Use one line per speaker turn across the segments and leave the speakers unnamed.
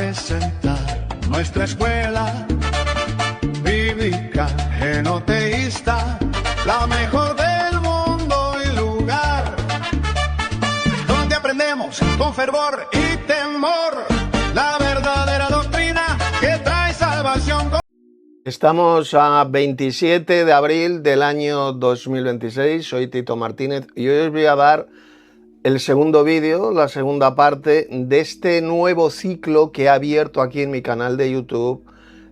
presentar nuestra escuela bíblica genoteísta, la mejor del mundo y lugar, donde aprendemos con fervor y temor la verdadera doctrina que trae salvación.
Estamos a 27 de abril del año 2026, soy Tito Martínez y hoy os voy a dar el segundo vídeo, la segunda parte de este nuevo ciclo que he abierto aquí en mi canal de YouTube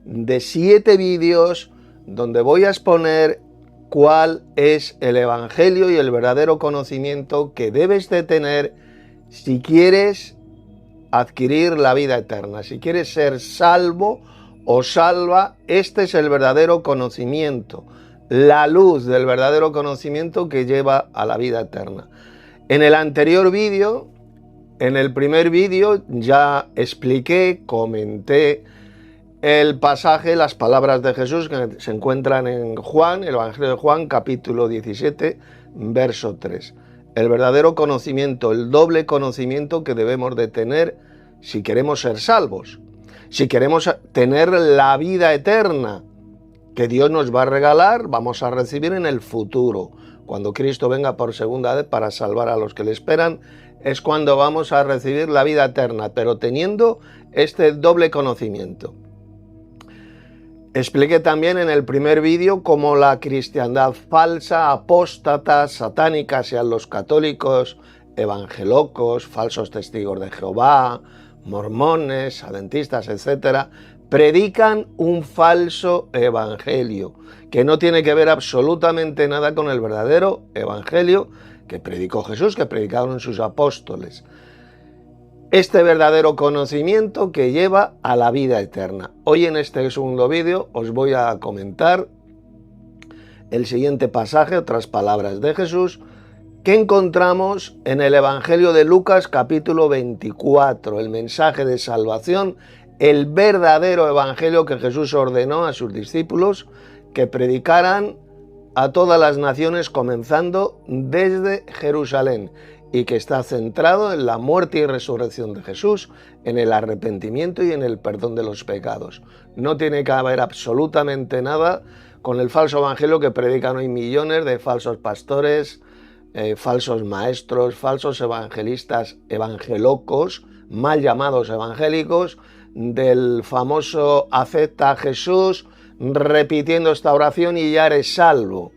de 7 vídeos donde voy a exponer cuál es el evangelio y el verdadero conocimiento que debes de tener si quieres adquirir la vida eterna, si quieres ser salvo o salva. Este es el verdadero conocimiento, la luz del verdadero conocimiento que lleva a la vida eterna. En el anterior vídeo, en el primer vídeo, ya expliqué, comenté el pasaje, las palabras de Jesús que se encuentran en Juan, el Evangelio de Juan, capítulo 17, verso 3. El verdadero conocimiento, el doble conocimiento que debemos de tener si queremos ser salvos, si queremos tener la vida eterna que Dios nos va a regalar, vamos a recibir en el futuro. Cuando Cristo venga por segunda vez para salvar a los que le esperan, es cuando vamos a recibir la vida eterna, pero teniendo este doble conocimiento. Expliqué también en el primer vídeo cómo la cristiandad falsa, apóstata, satánica, sean los católicos, evangelocos, falsos testigos de Jehová, mormones, adventistas, etcétera, predican un falso evangelio que no tiene que ver absolutamente nada con el verdadero evangelio que predicó Jesús, que predicaron sus apóstoles. Este verdadero conocimiento que lleva a la vida eterna. Hoy en este segundo vídeo os voy a comentar el siguiente pasaje, otras palabras de Jesús, que encontramos en el Evangelio de Lucas capítulo 24, el mensaje de salvación, el verdadero evangelio que Jesús ordenó a sus discípulos que predicaran a todas las naciones comenzando desde Jerusalén y que está centrado en la muerte y resurrección de Jesús, en el arrepentimiento y en el perdón de los pecados. No tiene que haber absolutamente nada con el falso evangelio que predican hoy millones de falsos pastores, falsos maestros, falsos evangelistas, evangelocos, mal llamados evangélicos, del famoso acepta a Jesús, repitiendo esta oración y ya eres salvo,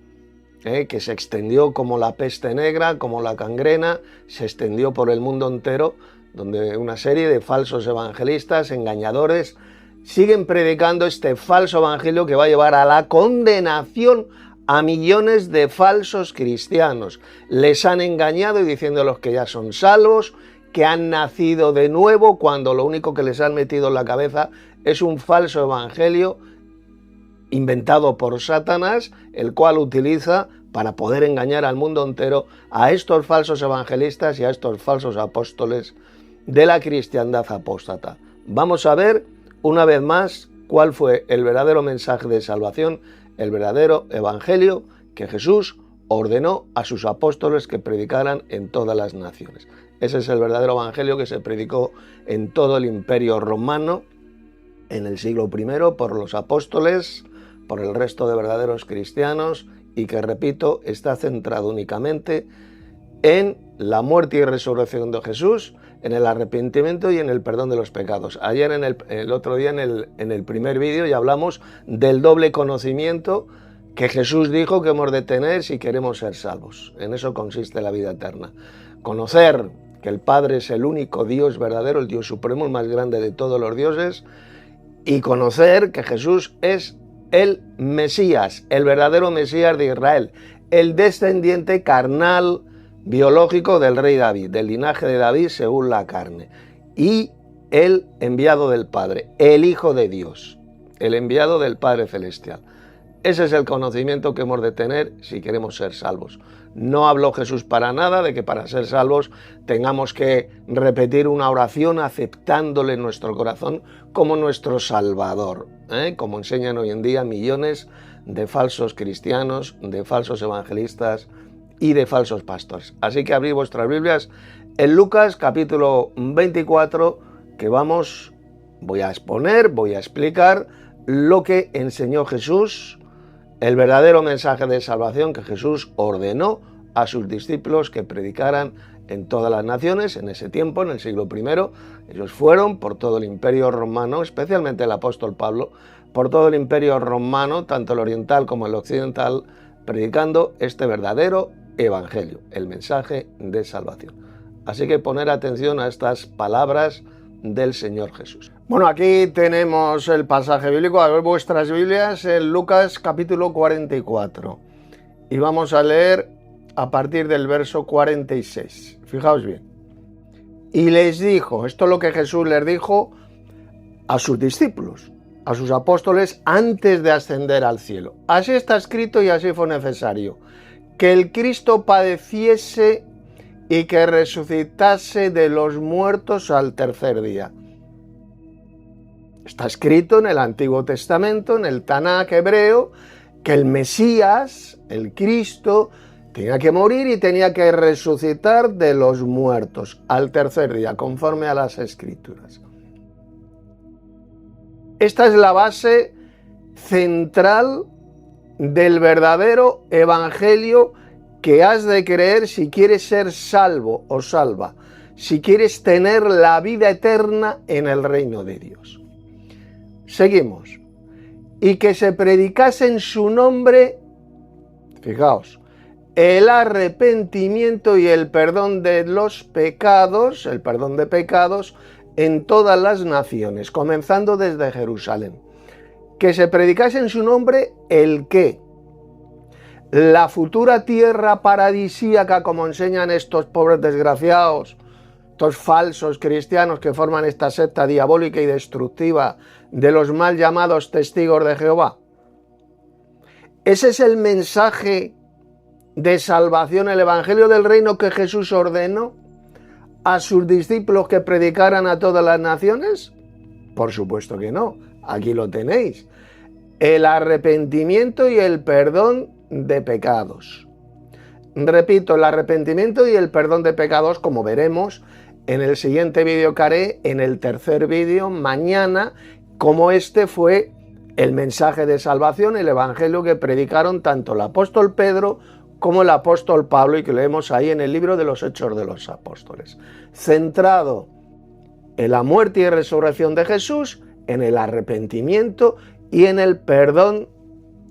que se extendió como la peste negra, como la gangrena, se extendió por el mundo entero, donde una serie de falsos evangelistas, engañadores, siguen predicando este falso evangelio que va a llevar a la condenación a millones de falsos cristianos. Les han engañado y diciéndoles que ya son salvos, que han nacido de nuevo, cuando lo único que les han metido en la cabeza es un falso evangelio inventado por Satanás, el cual utiliza para poder engañar al mundo entero a estos falsos evangelistas y a estos falsos apóstoles de la cristiandad apóstata. Vamos a ver una vez más cuál fue el verdadero mensaje de salvación, el verdadero evangelio que Jesús ordenó a sus apóstoles que predicaran en todas las naciones. Ese es el verdadero evangelio que se predicó en todo el imperio romano en el siglo I por los apóstoles, por el resto de verdaderos cristianos y que, repito, está centrado únicamente en la muerte y resurrección de Jesús, en el arrepentimiento y en el perdón de los pecados. Ayer, el otro día, en el primer vídeo, ya hablamos del doble conocimiento que Jesús dijo que hemos de tener si queremos ser salvos. En eso consiste la vida eterna. Conocer que el Padre es el único Dios verdadero, el Dios supremo, el más grande de todos los dioses, y conocer que Jesús es el Mesías, el verdadero Mesías de Israel, el descendiente carnal, biológico del rey David, del linaje de David según la carne, y el enviado del Padre, el Hijo de Dios, el enviado del Padre Celestial. Ese es el conocimiento que hemos de tener si queremos ser salvos. No habló Jesús para nada de que para ser salvos tengamos que repetir una oración aceptándole en nuestro corazón como nuestro Salvador, como enseñan hoy en día millones de falsos cristianos, de falsos evangelistas y de falsos pastores. Así que abrid vuestras Biblias en Lucas capítulo 24, que vamos voy a exponer, voy a explicar lo que enseñó Jesús, el verdadero mensaje de salvación que Jesús ordenó a sus discípulos que predicaran en todas las naciones. En ese tiempo, en el siglo I, ellos fueron por todo el imperio romano, especialmente el apóstol Pablo, por todo el imperio romano, tanto el oriental como el occidental, predicando este verdadero evangelio, el mensaje de salvación. Así que poner atención a estas palabras del Señor Jesús. Bueno, aquí tenemos el pasaje bíblico, a ver vuestras Biblias, en Lucas capítulo 44. Y vamos a leer a partir del verso 46. Fijaos bien. Y les dijo, esto es lo que Jesús les dijo a sus discípulos, a sus apóstoles, antes de ascender al cielo. Así está escrito y así fue necesario, que el Cristo padeciese y que resucitase de los muertos al tercer día. Está escrito en el Antiguo Testamento, en el Tanaj hebreo, que el Mesías, el Cristo, tenía que morir y tenía que resucitar de los muertos al tercer día, conforme a las Escrituras. Esta es la base central del verdadero evangelio que has de creer si quieres ser salvo o salva, si quieres tener la vida eterna en el reino de Dios. Seguimos. Y que se predicase en su nombre, fijaos, el arrepentimiento y el perdón de los pecados, el perdón de pecados, en todas las naciones, comenzando desde Jerusalén. Que se predicase en su nombre el qué. La futura tierra paradisíaca, como enseñan estos pobres desgraciados, estos falsos cristianos que forman esta secta diabólica y destructiva de los mal llamados testigos de Jehová. Ese es el mensaje de salvación, el evangelio del reino que Jesús ordenó a sus discípulos que predicaran a todas las naciones. Por supuesto que no, aquí lo tenéis. El arrepentimiento y el perdón de pecados. Repito, el arrepentimiento y el perdón de pecados, como veremos en el siguiente vídeo que haré, en el tercer vídeo, mañana, como este fue el mensaje de salvación, el evangelio que predicaron tanto el apóstol Pedro como el apóstol Pablo, y que leemos ahí en el libro de los Hechos de los Apóstoles. Centrado en la muerte y resurrección de Jesús, en el arrepentimiento y en el perdón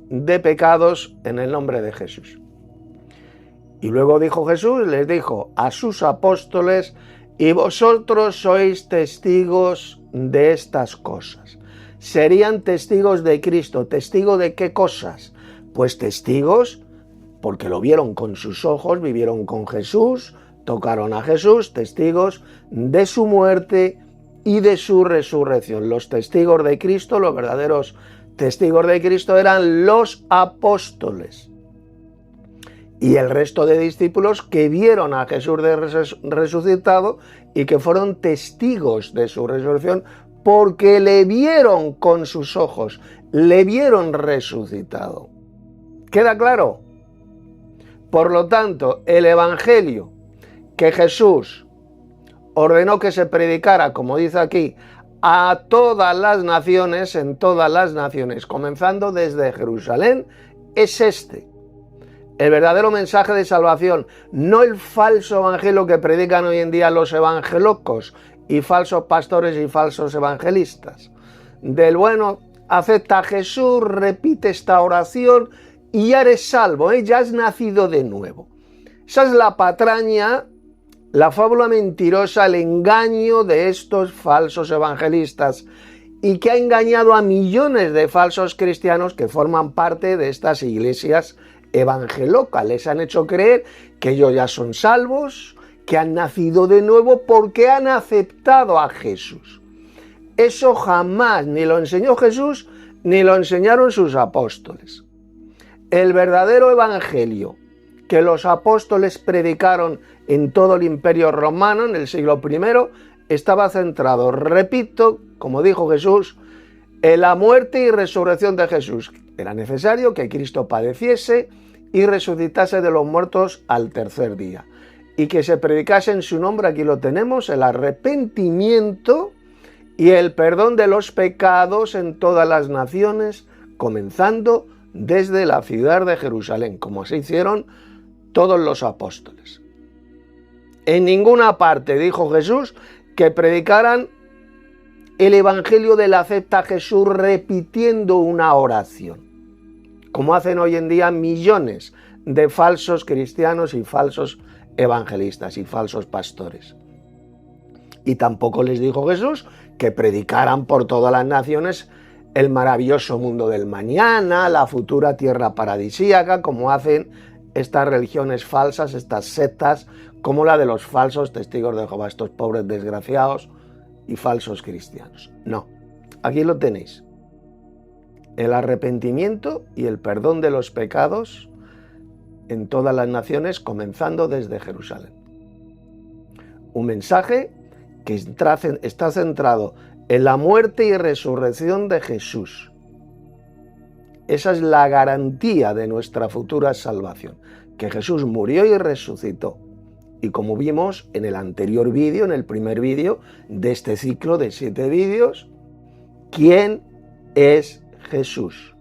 de pecados en el nombre de Jesús. Y luego dijo Jesús, les dijo a sus apóstoles, y vosotros sois testigos de estas cosas. Serían testigos de Cristo. ¿Testigo de qué cosas? Pues testigos porque lo vieron con sus ojos, vivieron con Jesús, tocaron a Jesús, testigos de su muerte y de su resurrección. Los testigos de Cristo, los verdaderos testigos de Cristo eran los apóstoles y el resto de discípulos que vieron a Jesús resucitado y que fueron testigos de su resurrección porque le vieron con sus ojos, le vieron resucitado. ¿Queda claro? Por lo tanto, el evangelio que Jesús ordenó que se predicara, como dice aquí, a todas las naciones, en todas las naciones, comenzando desde Jerusalén, es este. El verdadero mensaje de salvación, no el falso evangelio que predican hoy en día los evangelocos y falsos pastores y falsos evangelistas. Del bueno, acepta a Jesús, repite esta oración y ya eres salvo, ya has nacido de nuevo. Esa es la patraña, la fábula mentirosa, el engaño de estos falsos evangelistas y que ha engañado a millones de falsos cristianos que forman parte de estas iglesias evangelocas. Les han hecho creer que ellos ya son salvos, que han nacido de nuevo porque han aceptado a Jesús. Eso jamás ni lo enseñó Jesús ni lo enseñaron sus apóstoles. El verdadero evangelio que los apóstoles predicaron en todo el imperio romano en el siglo I estaba centrado, repito, como dijo Jesús, en la muerte y resurrección de Jesús. Era necesario que Cristo padeciese y resucitase de los muertos al tercer día. Y que se predicase en su nombre, aquí lo tenemos, el arrepentimiento y el perdón de los pecados en todas las naciones, comenzando desde la ciudad de Jerusalén, como así hicieron todos los apóstoles. En ninguna parte dijo Jesús que predicaran el evangelio del acepta a Jesús repitiendo una oración, como hacen hoy en día millones de falsos cristianos y falsos evangelistas y falsos pastores. Y tampoco les dijo Jesús que predicaran por todas las naciones el maravilloso mundo del mañana, la futura tierra paradisíaca, como hacen estas religiones falsas, estas sectas, como la de los falsos testigos de Jehová, estos pobres desgraciados y falsos cristianos. No, aquí lo tenéis. El arrepentimiento y el perdón de los pecados en todas las naciones, comenzando desde Jerusalén. Un mensaje que está centrado en la muerte y resurrección de Jesús. Esa es la garantía de nuestra futura salvación, que Jesús murió y resucitó. Y como vimos en el anterior vídeo, en el primer vídeo de este ciclo de 7 vídeos, ¿quién es Jesús?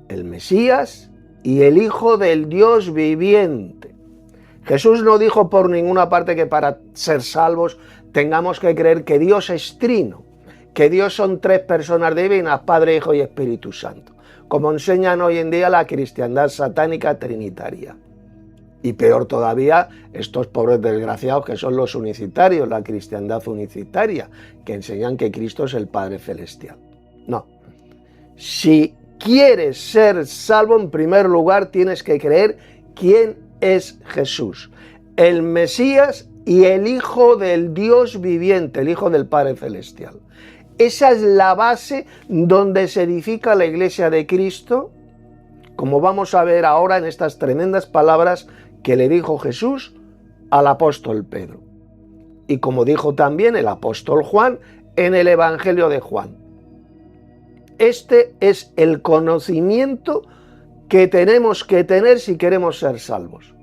El Mesías y el Hijo del Dios viviente. Jesús no dijo por ninguna parte que para ser salvos tengamos que creer que Dios es trino, que Dios son 3 personas divinas, Padre, Hijo y Espíritu Santo, como enseñan hoy en día la cristiandad satánica trinitaria. Y peor todavía, estos pobres desgraciados que son los unicitarios, la cristiandad unicitaria, que enseñan que Cristo es el Padre Celestial. No. Si quieres ser salvo, en primer lugar tienes que creer quién es Jesús, el Mesías y el Hijo del Dios viviente, el Hijo del Padre Celestial. Esa es la base donde se edifica la Iglesia de Cristo, como vamos a ver ahora en estas tremendas palabras que le dijo Jesús al apóstol Pedro. Y como dijo también el apóstol Juan en el Evangelio de Juan. Este es el conocimiento que tenemos que tener si queremos ser salvos,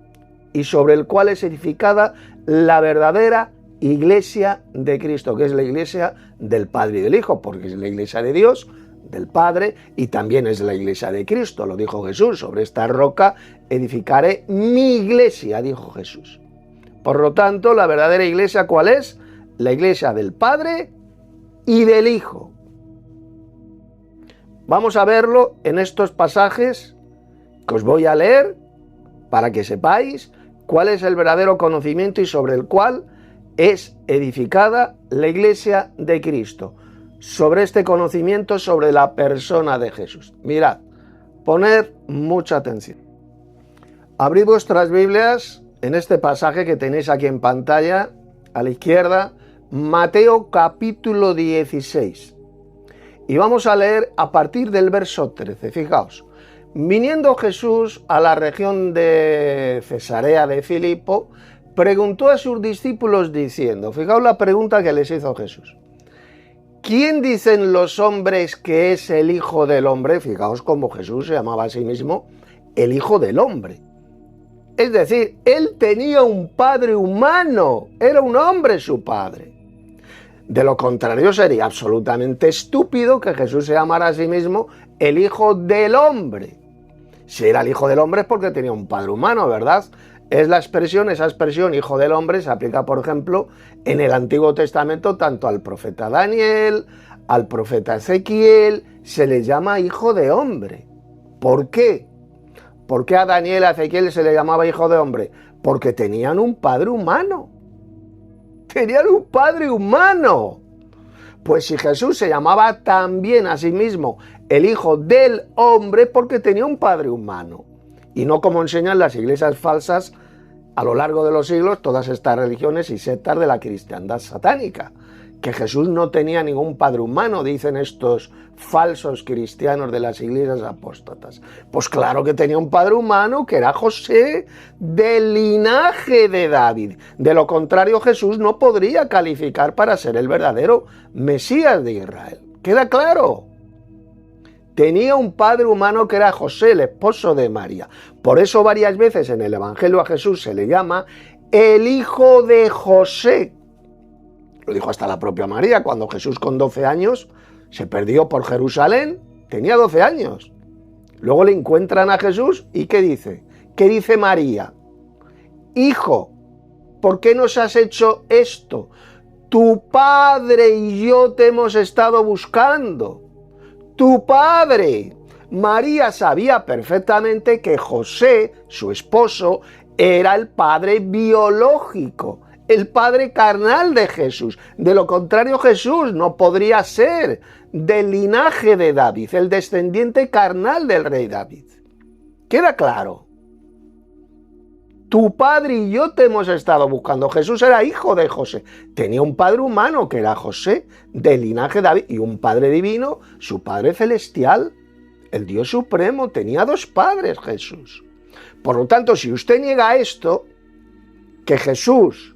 y sobre el cual es edificada la verdadera Iglesia de Cristo, que es la Iglesia del Padre y del Hijo, porque es la Iglesia de Dios, del Padre, y también es la Iglesia de Cristo. Lo dijo Jesús: sobre esta roca edificaré mi Iglesia, dijo Jesús. Por lo tanto, la verdadera Iglesia, ¿cuál es? La Iglesia del Padre y del Hijo. Vamos a verlo en estos pasajes que os voy a leer para que sepáis cuál es el verdadero conocimiento y sobre el cual es edificada la Iglesia de Cristo. Sobre este conocimiento, sobre la persona de Jesús. Mirad, poned mucha atención. Abrid vuestras Biblias en este pasaje que tenéis aquí en pantalla, a la izquierda, Mateo capítulo 16. Y vamos a leer a partir del verso 13, fijaos. Viniendo Jesús a la región de Cesarea de Filipo, preguntó a sus discípulos diciendo, fijaos la pregunta que les hizo Jesús. ¿Quién dicen los hombres que es el Hijo del Hombre? Fijaos cómo Jesús se llamaba a sí mismo el Hijo del Hombre. Es decir, él tenía un padre humano, era un hombre su padre. De lo contrario, sería absolutamente estúpido que Jesús se llamara a sí mismo el Hijo del Hombre. Si era el Hijo del Hombre es porque tenía un padre humano, ¿verdad? Esa expresión Hijo del Hombre se aplica, por ejemplo, en el Antiguo Testamento tanto al profeta Daniel, al profeta Ezequiel, se les llama Hijo de Hombre. ¿Por qué? ¿Por qué a Daniel, a Ezequiel se le llamaba Hijo de Hombre? Porque tenían un padre humano. Tenían un padre humano. Pues si Jesús se llamaba también a sí mismo el Hijo del Hombre, porque tenía un padre humano. Y no como enseñan las iglesias falsas a lo largo de los siglos, todas estas religiones y sectas de la cristiandad satánica, que Jesús no tenía ningún padre humano, dicen estos falsos cristianos de las iglesias apóstatas. Pues claro que tenía un padre humano, que era José, del linaje de David. De lo contrario, Jesús no podría calificar para ser el verdadero Mesías de Israel. ¿Queda claro? Tenía un padre humano que era José, el esposo de María. Por eso varias veces en el Evangelio a Jesús se le llama el Hijo de José. Lo dijo hasta la propia María, cuando Jesús con 12 años se perdió por Jerusalén, tenía 12 años. Luego le encuentran a Jesús y ¿qué dice? ¿Qué dice María? Hijo, ¿por qué nos has hecho esto? Tu padre y yo te hemos estado buscando. Tu padre. María sabía perfectamente que José, su esposo, era el padre biológico, el padre carnal de Jesús. De lo contrario, Jesús no podría ser del linaje de David, el descendiente carnal del rey David. ¿Queda claro? Tu padre y yo te hemos estado buscando. Jesús era hijo de José. Tenía un padre humano que era José, del linaje de David, y un padre divino, su padre celestial, el Dios supremo. Tenía dos padres Jesús. Por lo tanto, si usted niega esto, que Jesús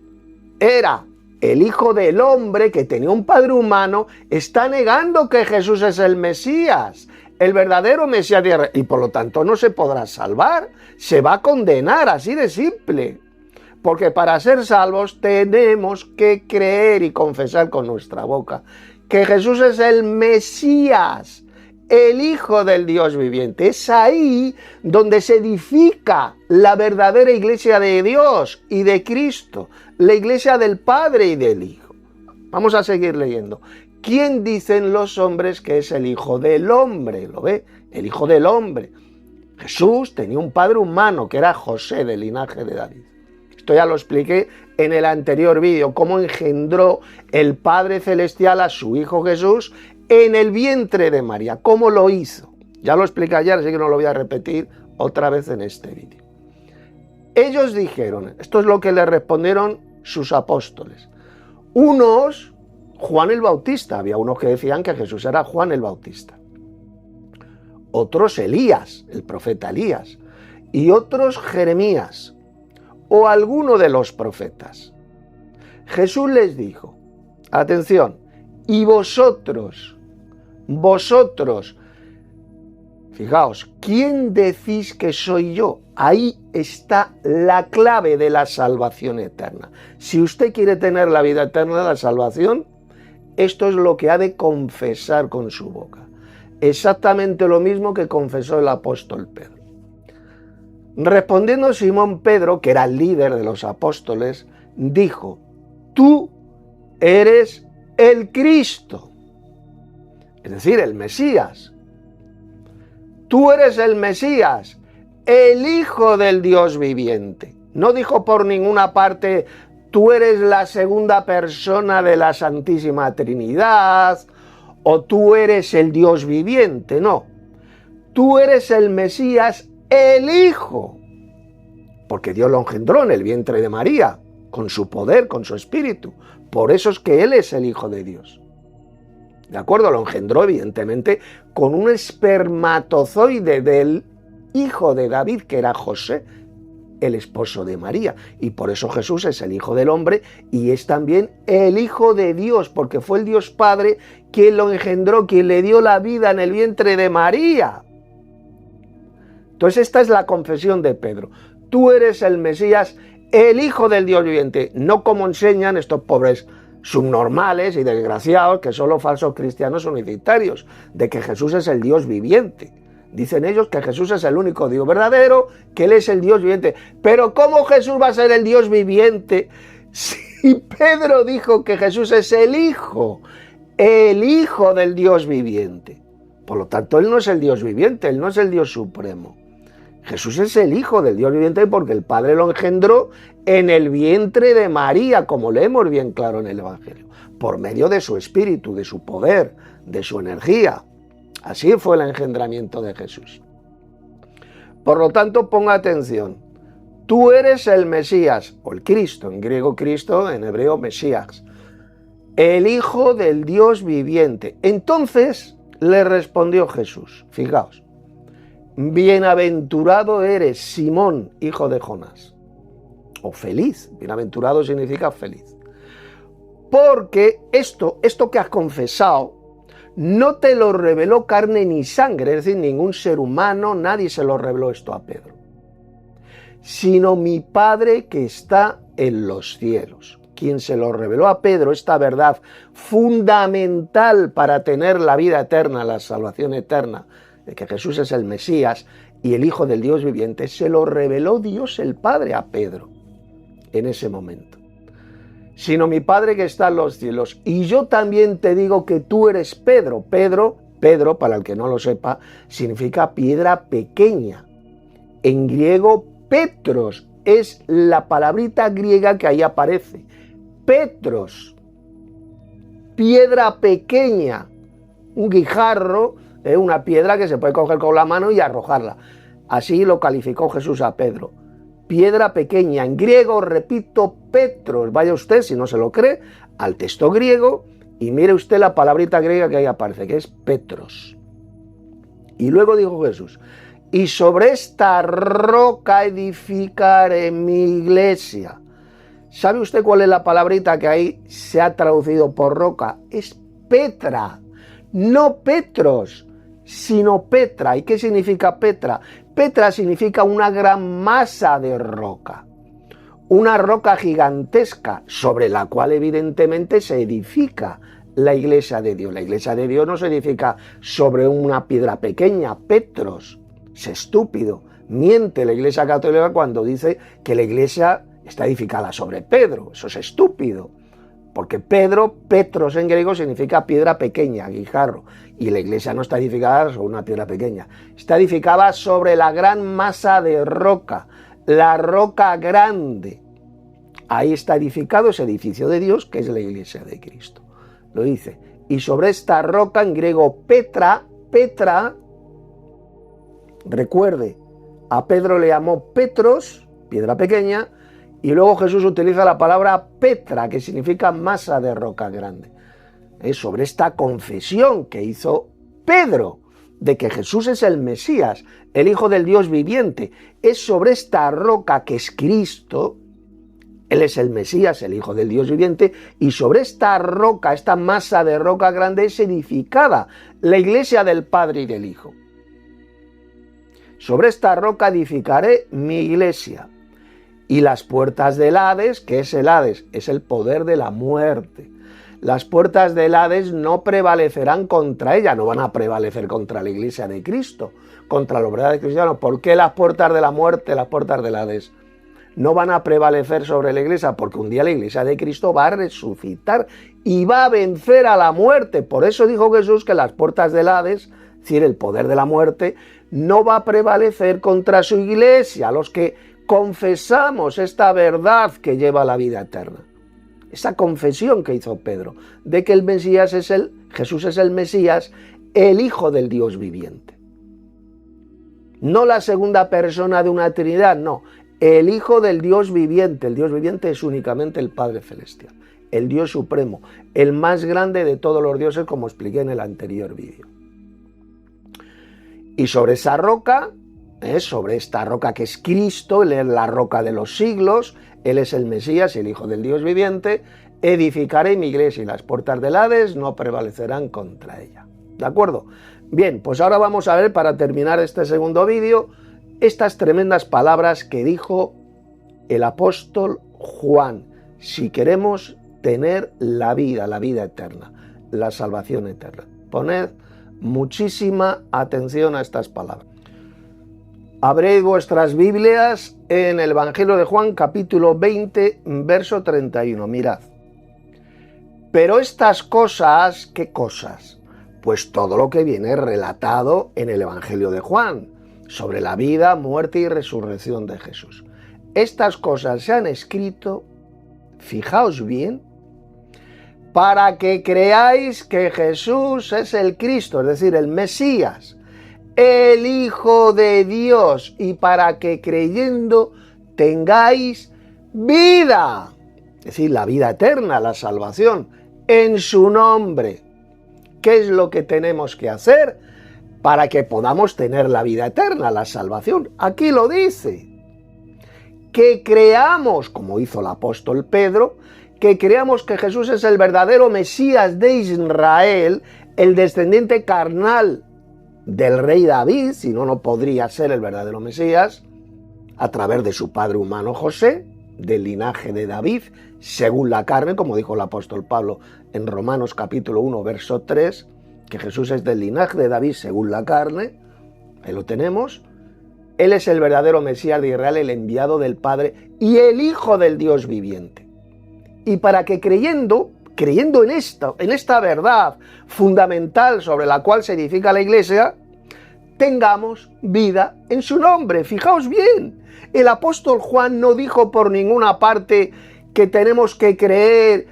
era el hijo del hombre, que tenía un padre humano, está negando que Jesús es el Mesías, el verdadero Mesías de Israel, y por lo tanto no se podrá salvar, se va a condenar, así de simple. Porque para ser salvos tenemos que creer y confesar con nuestra boca que Jesús es el Mesías, el Hijo del Dios viviente. Es ahí donde se edifica la verdadera iglesia de Dios y de Cristo, la iglesia del Padre y del Hijo. Vamos a seguir leyendo. ¿Quién dicen los hombres que es el Hijo del Hombre? ¿Lo ve? El Hijo del Hombre. Jesús tenía un padre humano que era José, del linaje de David. Esto ya lo expliqué en el anterior vídeo, cómo engendró el Padre Celestial a su Hijo Jesús en el vientre de María. ¿Cómo lo hizo? Ya lo expliqué ayer, así que no lo voy a repetir otra vez en este vídeo. Ellos dijeron, esto es lo que le respondieron sus apóstoles. Unos, Juan el Bautista, había unos que decían que Jesús era Juan el Bautista. Otros Elías, el profeta Elías, y otros Jeremías, o alguno de los profetas. Jesús les dijo, atención, y vosotros, fijaos, ¿quién decís que soy yo? Ahí está la clave de la salvación eterna. Si usted quiere tener la vida eterna, la salvación, esto es lo que ha de confesar con su boca. Exactamente lo mismo que confesó el apóstol Pedro. Respondiendo Simón Pedro, que era el líder de los apóstoles, dijo, tú eres el Cristo, es decir, el Mesías. Tú eres el Mesías, el Hijo del Dios viviente. No dijo por ninguna parte, tú eres la segunda persona de la Santísima Trinidad, o tú eres el Dios viviente, no. Tú eres el Mesías, el Hijo, porque Dios lo engendró en el vientre de María, con su poder, con su espíritu. Por eso es que Él es el Hijo de Dios. ¿De acuerdo? Lo engendró evidentemente con un espermatozoide del hijo de David, que era José, el esposo de María. Y por eso Jesús es el Hijo del Hombre y es también el Hijo de Dios, porque fue el Dios Padre quien lo engendró, quien le dio la vida en el vientre de María. Entonces esta es la confesión de Pedro. Tú eres el Mesías, el Hijo del Dios viviente, no como enseñan estos pobres subnormales y desgraciados que son los falsos cristianos unicitarios, de que Jesús es el Dios viviente. Dicen ellos que Jesús es el único Dios verdadero, que Él es el Dios viviente. Pero ¿cómo Jesús va a ser el Dios viviente si Pedro dijo que Jesús es el Hijo del Dios viviente? Por lo tanto, Él no es el Dios viviente, Él no es el Dios supremo. Jesús es el Hijo del Dios viviente porque el Padre lo engendró en el vientre de María, como leemos bien claro en el Evangelio, por medio de su espíritu, de su poder, de su energía. Así fue el engendramiento de Jesús. Por lo tanto, ponga atención. Tú eres el Mesías, o el Cristo, en griego Cristo, en hebreo Mesías, el Hijo del Dios viviente. Entonces le respondió Jesús, fijaos, bienaventurado eres, Simón, hijo de Jonás, o feliz, bienaventurado significa feliz, porque esto que has confesado, no te lo reveló carne ni sangre, es decir, ningún ser humano, nadie se lo reveló esto a Pedro, sino mi Padre que está en los cielos. quien se lo reveló a Pedro, esta verdad fundamental para tener la vida eterna, la salvación eterna, de que Jesús es el Mesías y el Hijo del Dios viviente, se lo reveló Dios el Padre a Pedro en ese momento. Sino mi Padre que está en los cielos. Y yo también te digo que tú eres Pedro. Pedro, para el que no lo sepa, significa piedra pequeña. En griego, Petros es la palabrita griega que ahí aparece. Petros, piedra pequeña, un guijarro, una piedra que se puede coger con la mano y arrojarla. Así lo calificó Jesús a Pedro. Piedra pequeña, en griego, repito, Petros. Vaya usted, si no se lo cree, al texto griego y mire usted la palabrita griega que ahí aparece, que es Petros. Y luego dijo Jesús, y sobre esta roca edificaré mi iglesia. ¿Sabe usted cuál es la palabrita que ahí se ha traducido por roca? Es Petra, no Petros, sino Petra. ¿Y qué significa Petra? Petra significa una gran masa de roca, una roca gigantesca sobre la cual evidentemente se edifica la iglesia de Dios. La iglesia de Dios no se edifica sobre una piedra pequeña, Petros. Es estúpido, miente la Iglesia Católica cuando dice que la iglesia está edificada sobre Pedro. Eso es estúpido, porque Petros en griego significa piedra pequeña, guijarro, y la iglesia no está edificada sobre una piedra pequeña, está edificada sobre la gran masa de roca, la roca grande. Ahí está edificado ese edificio de Dios que es la iglesia de Cristo. Lo dice, y sobre esta roca, en griego Petra, recuerde, a Pedro le llamó Petros, piedra pequeña, y luego Jesús utiliza la palabra Petra, que significa masa de roca grande. Es sobre esta confesión que hizo Pedro, de que Jesús es el Mesías, el Hijo del Dios viviente. Es sobre esta roca que es Cristo, Él es el Mesías, el Hijo del Dios viviente, y sobre esta roca, esta masa de roca grande, es edificada la iglesia del Padre y del Hijo. Sobre esta roca edificaré mi iglesia. Y las puertas del Hades, ¿qué es el Hades? Es el poder de la muerte. Las puertas del Hades no prevalecerán contra ella, no van a prevalecer contra la iglesia de Cristo, contra los verdaderos cristianos. ¿Por qué las puertas de la muerte, las puertas del Hades no van a prevalecer sobre la iglesia? Porque un día la iglesia de Cristo va a resucitar y va a vencer a la muerte. Por eso dijo Jesús que las puertas del Hades, es decir, el poder de la muerte, no va a prevalecer contra su iglesia, los que confesamos esta verdad que lleva a la vida eterna. Esa confesión que hizo Pedro, de que el Mesías Jesús es el Mesías, el Hijo del Dios viviente. No la segunda persona de una Trinidad, no. El Hijo del Dios viviente. El Dios viviente es únicamente el Padre Celestial, el Dios supremo, el más grande de todos los dioses, como expliqué en el anterior vídeo. Y sobre esa roca, sobre esta roca que es Cristo, Él es la roca de los siglos, Él es el Mesías, el Hijo del Dios viviente, edificaré mi iglesia y las puertas del Hades no prevalecerán contra ella. ¿De acuerdo? Bien, pues ahora vamos a ver, para terminar este segundo vídeo, estas tremendas palabras que dijo el apóstol Juan, si queremos tener la vida eterna, la salvación eterna. Poned muchísima atención a estas palabras. Abrid vuestras Biblias en el Evangelio de Juan, capítulo 20, verso 31. Mirad. Pero estas cosas, ¿qué cosas? Pues todo lo que viene relatado en el Evangelio de Juan, sobre la vida, muerte y resurrección de Jesús. Estas cosas se han escrito, fijaos bien, para que creáis que Jesús es el Cristo, es decir, el Mesías, el Hijo de Dios, y para que creyendo tengáis vida, es decir, la vida eterna, la salvación, en su nombre. ¿Qué es lo que tenemos que hacer para que podamos tener la vida eterna, la salvación? Aquí lo dice. Que creamos, como hizo el apóstol Pedro, que creamos que Jesús es el verdadero Mesías de Israel, el descendiente carnal del rey David, si no, no podría ser el verdadero Mesías, a través de su padre humano José, del linaje de David, según la carne, como dijo el apóstol Pablo en Romanos capítulo 1, verso 3, que Jesús es del linaje de David según la carne, ahí lo tenemos. Él es el verdadero Mesías de Israel, el enviado del Padre y el Hijo del Dios viviente. Y para que creyendo en esta verdad fundamental sobre la cual se edifica la Iglesia, tengamos vida en su nombre. Fijaos bien, el apóstol Juan no dijo por ninguna parte que tenemos que creer,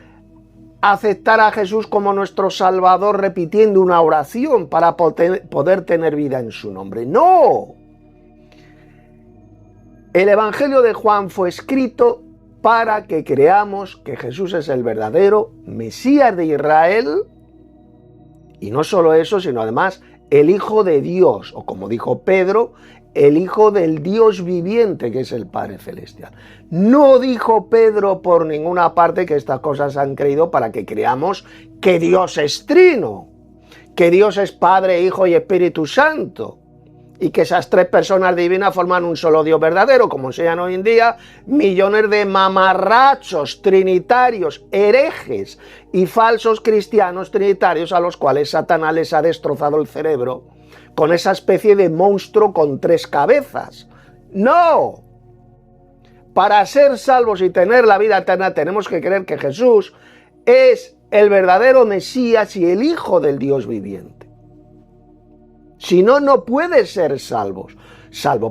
aceptar a Jesús como nuestro Salvador repitiendo una oración para poder tener vida en su nombre. ¡No! El Evangelio de Juan fue escrito para que creamos que Jesús es el verdadero Mesías de Israel, y no solo eso, sino además el Hijo de Dios, o como dijo Pedro, el Hijo del Dios viviente, que es el Padre Celestial. No dijo Pedro por ninguna parte que estas cosas han creído para que creamos que Dios es trino, que Dios es Padre, Hijo y Espíritu Santo, y que esas tres personas divinas forman un solo Dios verdadero, como enseñan hoy en día millones de mamarrachos trinitarios, herejes y falsos cristianos trinitarios a los cuales Satanás les ha destrozado el cerebro con esa especie de monstruo con tres cabezas. ¡No! Para ser salvos y tener la vida eterna tenemos que creer que Jesús es el verdadero Mesías y el Hijo del Dios viviente. Si no, no puede ser salvo,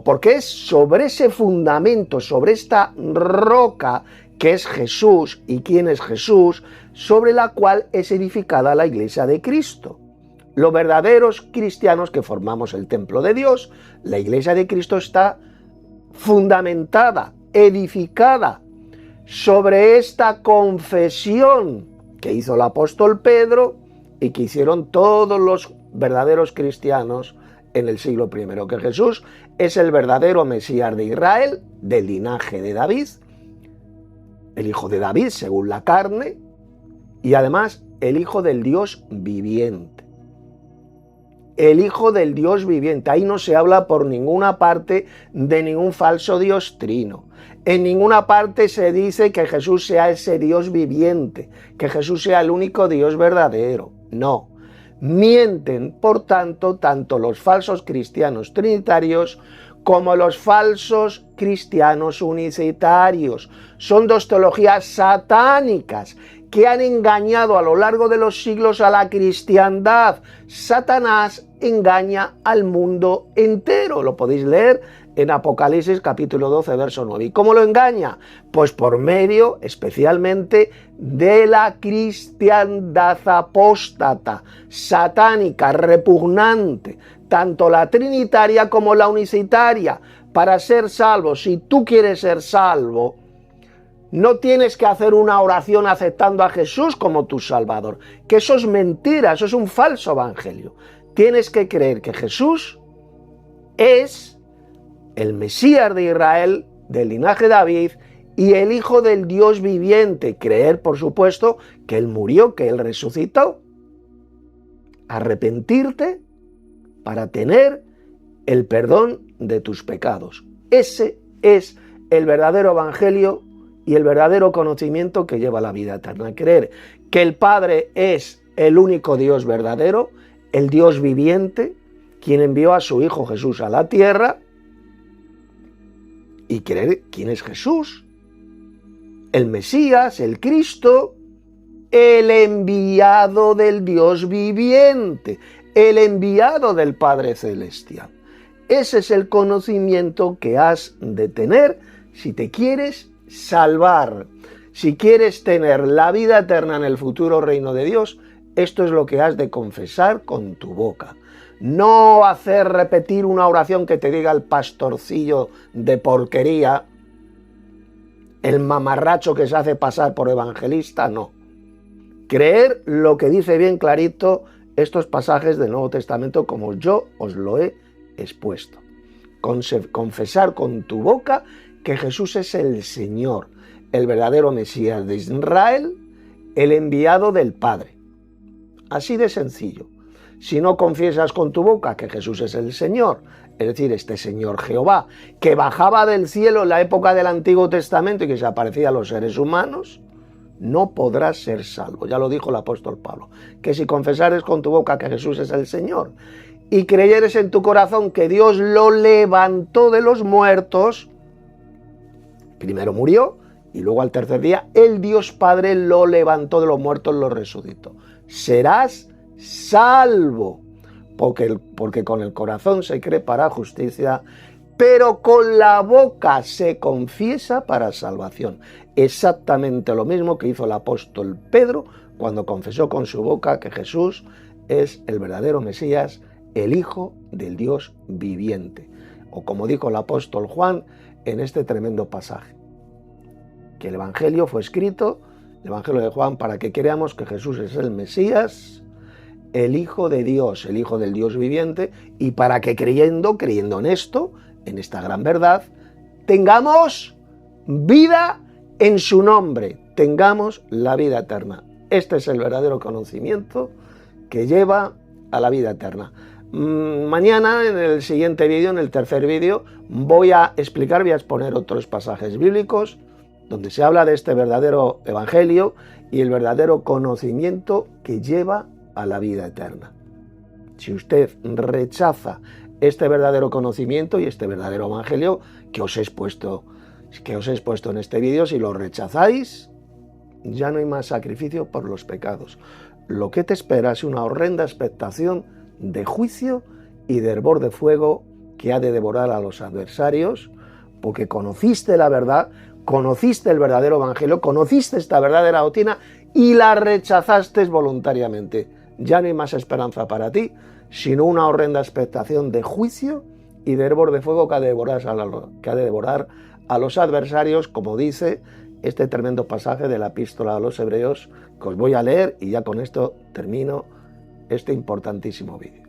porque es sobre ese fundamento, sobre esta roca que es Jesús y quién es Jesús, sobre la cual es edificada la Iglesia de Cristo. Los verdaderos cristianos que formamos el templo de Dios, la Iglesia de Cristo está fundamentada, edificada sobre esta confesión que hizo el apóstol Pedro y que hicieron todos los verdaderos cristianos en el siglo I, que Jesús es el verdadero Mesías de Israel, del linaje de David, el Hijo de David según la carne, y además el Hijo del Dios viviente. El Hijo del Dios viviente. Ahí no se habla por ninguna parte de ningún falso Dios trino. En ninguna parte se dice que Jesús sea ese Dios viviente, que Jesús sea el único Dios verdadero. No. Mienten, por tanto, tanto los falsos cristianos trinitarios como los falsos cristianos unicitarios. Son dos teologías satánicas que han engañado a lo largo de los siglos a la cristiandad. Satanás engaña al mundo entero. Lo podéis leer en Apocalipsis capítulo 12, verso 9. ¿Y cómo lo engaña? Pues por medio especialmente de la cristiandad apóstata, satánica, repugnante, tanto la trinitaria como la unicitaria. Para ser salvo, si tú quieres ser salvo, no tienes que hacer una oración aceptando a Jesús como tu Salvador, que eso es mentira, eso es un falso evangelio. Tienes que creer que Jesús es el Mesías de Israel, del linaje de David, y el Hijo del Dios viviente. Creer, por supuesto, que Él murió, que Él resucitó. Arrepentirte para tener el perdón de tus pecados. Ese es el verdadero evangelio y el verdadero conocimiento que lleva a la vida eterna. Creer que el Padre es el único Dios verdadero, el Dios viviente, quien envió a su Hijo Jesús a la tierra, y creer quién es Jesús, el Mesías, el Cristo, el enviado del Dios viviente, el enviado del Padre Celestial. Ese es el conocimiento que has de tener si te quieres salvar, si quieres tener la vida eterna en el futuro reino de Dios. Esto es lo que has de confesar con tu boca. No hacer repetir una oración que te diga el pastorcillo de porquería, el mamarracho que se hace pasar por evangelista, no. Creer lo que dice bien clarito estos pasajes del Nuevo Testamento como yo os lo he expuesto. Confesar con tu boca que Jesús es el Señor, el verdadero Mesías de Israel, el enviado del Padre. Así de sencillo. Si no confiesas con tu boca que Jesús es el Señor, es decir, este Señor Jehová, que bajaba del cielo en la época del Antiguo Testamento y que se aparecía a los seres humanos, no podrás ser salvo. Ya lo dijo el apóstol Pablo, que si confesares con tu boca que Jesús es el Señor y creyeres en tu corazón que Dios lo levantó de los muertos, primero murió y luego al tercer día el Dios Padre lo levantó de los muertos, lo resucitó. Serás salvo, porque con el corazón se cree para justicia, pero con la boca se confiesa para salvación. Exactamente lo mismo que hizo el apóstol Pedro cuando confesó con su boca que Jesús es el verdadero Mesías, el Hijo del Dios viviente. O como dijo el apóstol Juan en este tremendo pasaje, que el Evangelio fue escrito, el Evangelio de Juan, para que creamos que Jesús es el Mesías, el Hijo de Dios, el Hijo del Dios viviente, y para que creyendo en esto, en esta gran verdad, tengamos vida en su nombre, tengamos la vida eterna. Este es el verdadero conocimiento que lleva a la vida eterna. Mañana, en el siguiente vídeo, en el tercer vídeo, voy a exponer otros pasajes bíblicos donde se habla de este verdadero evangelio y el verdadero conocimiento que lleva a la vida eterna. Si usted rechaza este verdadero conocimiento y este verdadero evangelio que os he expuesto en este vídeo, si lo rechazáis, ya no hay más sacrificio por los pecados. Lo que te espera es una horrenda expectación de juicio y de hervor de fuego que ha de devorar a los adversarios, porque conociste la verdad, conociste el verdadero evangelio, conociste esta verdadera doctrina y la rechazaste voluntariamente. Ya no hay más esperanza para ti, sino una horrenda expectación de juicio y de hervor de fuego que ha de devorar a los adversarios, como dice este tremendo pasaje de la epístola a los Hebreos, que os voy a leer y ya con esto termino este importantísimo vídeo.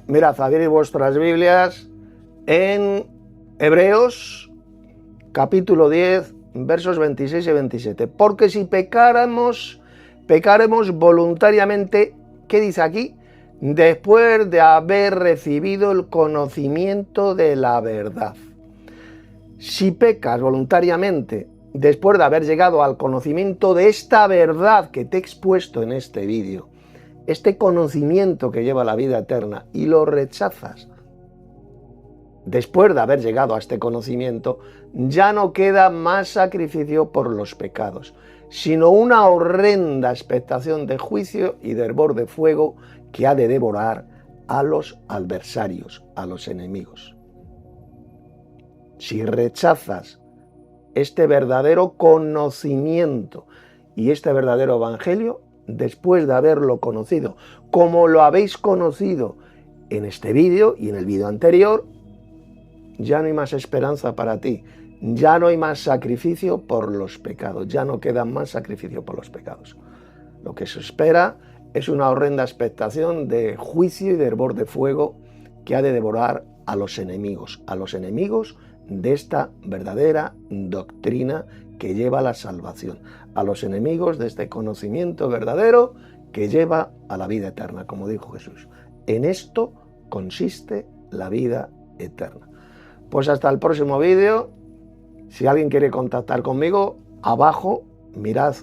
Mirad, abrid vuestras Biblias en Hebreos, capítulo 10, versos 26 y 27. Porque si pecaremos voluntariamente, ¿qué dice aquí? Después de haber recibido el conocimiento de la verdad. Si pecas voluntariamente, después de haber llegado al conocimiento de esta verdad que te he expuesto en este vídeo, este conocimiento que lleva a la vida eterna, y lo rechazas, después de haber llegado a este conocimiento, ya no queda más sacrificio por los pecados, sino una horrenda expectación de juicio y de hervor de fuego que ha de devorar a los adversarios, a los enemigos. Si rechazas este verdadero conocimiento y este verdadero evangelio, después de haberlo conocido, como lo habéis conocido en este vídeo y en el vídeo anterior, ya no hay más esperanza para ti, ya no hay más sacrificio por los pecados, ya no queda más sacrificio por los pecados. Lo que se espera es una horrenda expectación de juicio y de hervor de fuego que ha de devorar a los enemigos de esta verdadera doctrina que lleva a la salvación, a los enemigos de este conocimiento verdadero que lleva a la vida eterna, como dijo Jesús. En esto consiste la vida eterna. Pues hasta el próximo vídeo. Si alguien quiere contactar conmigo, abajo, mirad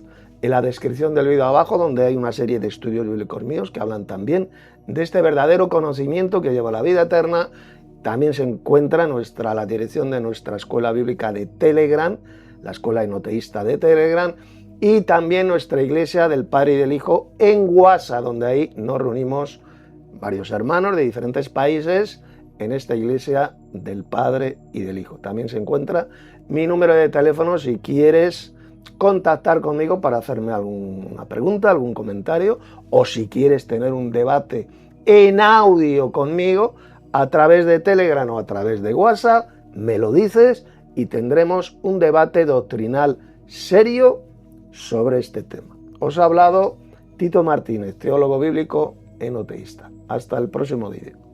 en la descripción del vídeo abajo, donde hay una serie de estudios bíblicos míos que hablan también de este verdadero conocimiento que lleva a la vida eterna. También se encuentra la dirección de nuestra escuela bíblica de Telegram, la escuela enoteísta de Telegram, y también nuestra iglesia del Padre y del Hijo en WhatsApp, donde ahí nos reunimos varios hermanos de diferentes países en esta iglesia del Padre y del Hijo. También se encuentra mi número de teléfono si quieres contactar conmigo para hacerme alguna pregunta, algún comentario, o si quieres tener un debate en audio conmigo a través de Telegram o a través de WhatsApp, me lo dices y tendremos un debate doctrinal serio sobre este tema. Os ha hablado Tito Martínez, teólogo bíblico enoteísta. Hasta el próximo vídeo.